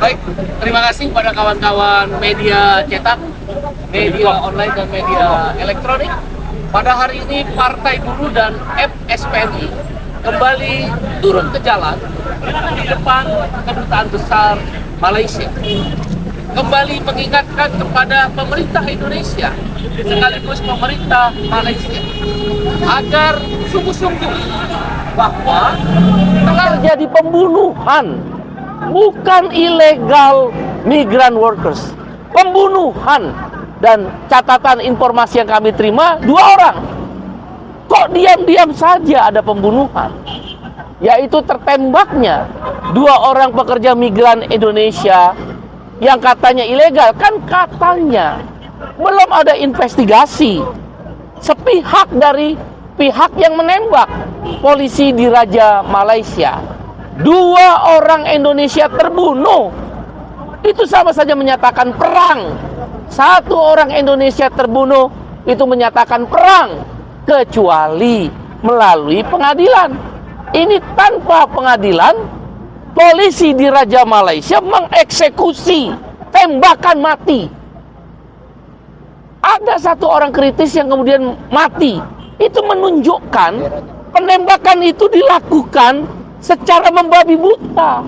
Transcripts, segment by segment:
Baik, terima kasih pada kawan-kawan media cetak, media online dan media elektronik. Pada hari ini Partai Buruh dan FSPMI kembali turun ke jalan di depan Kedutaan Besar Malaysia. Kembali mengingatkan kepada pemerintah Indonesia sekaligus pemerintah Malaysia agar sungguh-sungguh bahwa telah terjadi pembunuhan, bukan illegal migrant workers, pembunuhan. Dan catatan informasi yang kami terima, 2 orang. Kok diam-diam saja ada pembunuhan? Yaitu tertembaknya 2 orang pekerja migran Indonesia yang katanya ilegal. Kan katanya belum ada investigasi sepihak dari pihak yang menembak, polisi di Raja Malaysia. 2 orang Indonesia terbunuh. Itu sama saja menyatakan perang. 1 orang Indonesia terbunuh itu menyatakan perang, kecuali melalui pengadilan. Ini tanpa pengadilan, polisi di Raja Malaysia mengeksekusi tembakan mati. Ada 1 orang kritis yang kemudian mati. Itu menunjukkan penembakan itu dilakukan secara membabi buta.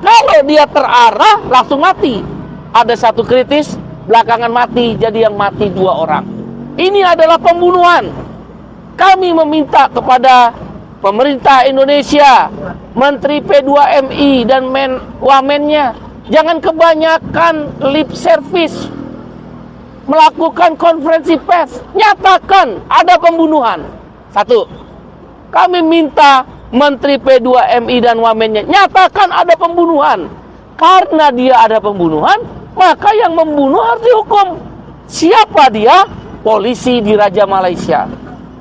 Kalau dia terarah langsung mati. Ada 1 kritis, belakangan mati, jadi yang mati 2 orang. Ini adalah pembunuhan. Kami meminta kepada pemerintah Indonesia, Menteri P2MI dan Wamennya, jangan kebanyakan lip service, melakukan konferensi pers, nyatakan ada pembunuhan. 1, kami minta Menteri P2MI dan Wamennya, nyatakan ada pembunuhan. Karena dia ada pembunuhan, maka yang membunuh harus dihukum. Siapa dia? Polisi di Raja Malaysia.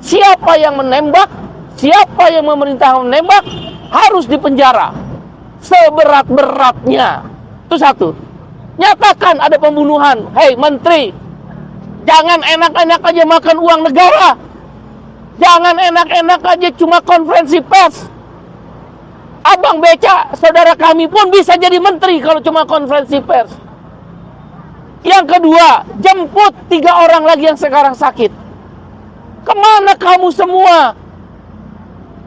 Siapa yang menembak, siapa yang memerintah menembak, harus dipenjara seberat-beratnya. Itu 1. Nyatakan ada pembunuhan. Hei menteri, jangan enak-enak aja makan uang negara. Jangan enak-enak aja cuma konferensi pers. Abang Beca, saudara kami pun bisa jadi menteri kalau cuma konferensi pers. Yang kedua, jemput 3 orang lagi yang sekarang sakit. Kemana kamu semua?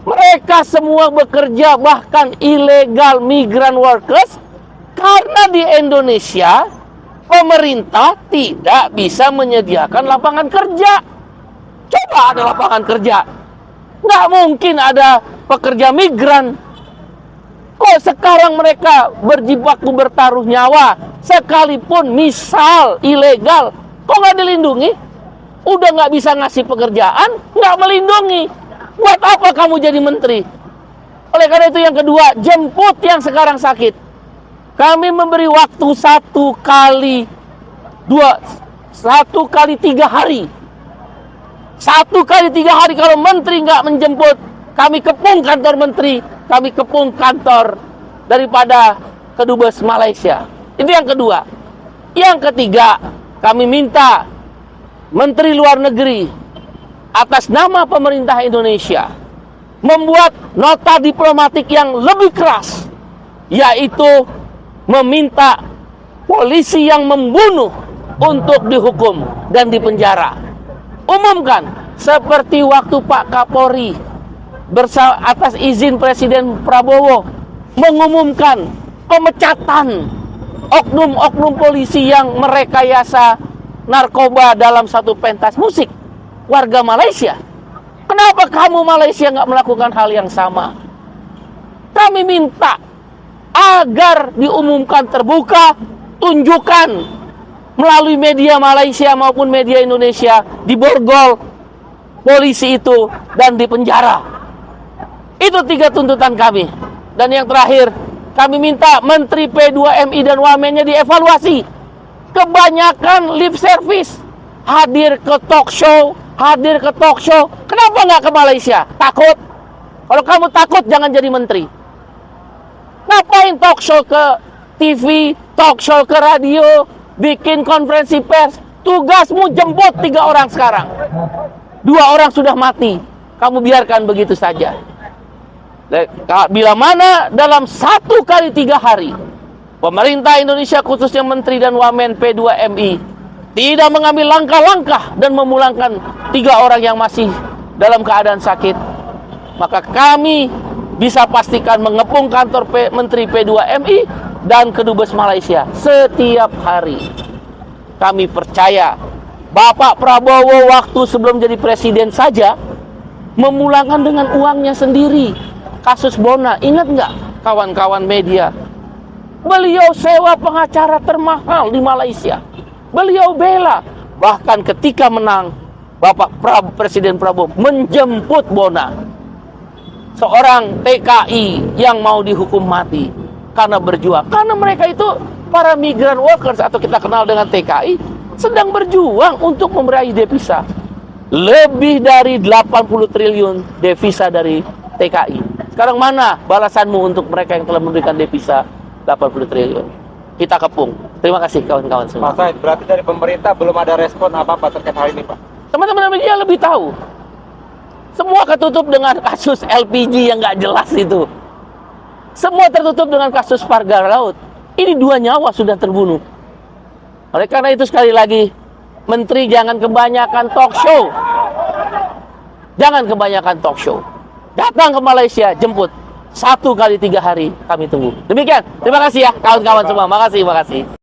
Mereka semua bekerja, bahkan illegal migrant workers, karena di Indonesia pemerintah tidak bisa menyediakan lapangan kerja. Coba ada lapangan kerja, nggak mungkin ada pekerja migran. Kok sekarang mereka berjibaku bertaruh nyawa, sekalipun misal ilegal, kok nggak dilindungi? Udah nggak bisa ngasih pekerjaan, nggak melindungi. Buat apa kamu jadi menteri? Oleh karena itu yang kedua, jemput yang sekarang sakit. Kami memberi waktu 1 kali 3 hari. 1 kali 3 hari kalau menteri nggak menjemput, kami kepung kantor menteri, kami kepung kantor daripada Kedubes Malaysia. Itu yang kedua. Yang ketiga, kami minta Menteri Luar Negeri atas nama pemerintah Indonesia membuat nota diplomatik yang lebih keras, yaitu meminta polisi yang membunuh untuk dihukum dan dipenjara. Umumkan seperti waktu Pak Kapolri atas izin Presiden Prabowo mengumumkan pemecatan oknum-oknum polisi yang merekayasa narkoba dalam satu pentas musik warga Malaysia. Kenapa kamu Malaysia nggak melakukan hal yang sama? Kami minta agar diumumkan terbuka, tunjukkan melalui media Malaysia maupun media Indonesia, diborgol polisi itu dan dipenjara. Itu 3 tuntutan kami. Dan yang terakhir, kami minta Menteri P2MI dan Wamennya dievaluasi. Kebanyakan lip service, hadir ke talk show. Kenapa nggak ke Malaysia? Takut? Kalau kamu takut, jangan jadi menteri. Ngapain talk show ke TV, talk show ke radio, bikin konferensi pers? Tugasmu jemput 3 orang sekarang. 2 orang sudah mati. Kamu biarkan begitu saja. Bila mana dalam 1 kali 3 hari Pemerintah Indonesia khususnya Menteri dan Wamen P2MI tidak mengambil langkah-langkah dan memulangkan 3 orang yang masih dalam keadaan sakit, maka kami bisa pastikan mengepung kantor Menteri P2MI dan Kedubes Malaysia setiap hari. Kami percaya Bapak Prabowo waktu sebelum jadi presiden saja memulangkan dengan uangnya sendiri kasus Bona. Ingat nggak kawan-kawan media? Beliau sewa pengacara termahal di Malaysia. Beliau bela. Bahkan ketika menang, Presiden Prabowo menjemput Bona, seorang TKI yang mau dihukum mati karena berjuang. Karena mereka itu para migrant workers atau kita kenal dengan TKI sedang berjuang untuk meraih devisa. Lebih dari 80 triliun devisa dari TKI. Sekarang mana balasanmu untuk mereka yang telah memberikan devisa 80 triliun? Kita kepung. Terima kasih kawan-kawan semua. Pak Said, berarti dari pemerintah belum ada respon apa-apa terkait hal ini, Pak? Teman-teman media lebih tahu. Semua ketutup dengan kasus LPG yang nggak jelas itu. Semua tertutup dengan kasus Pagar Laut. Ini 2 nyawa sudah terbunuh. Oleh karena itu sekali lagi, Menteri jangan kebanyakan talk show. Jangan kebanyakan talk show. Datang ke Malaysia, jemput. 1 kali 3 hari kami tunggu. Demikian. Terima kasih ya kawan-kawan semua. Makasih.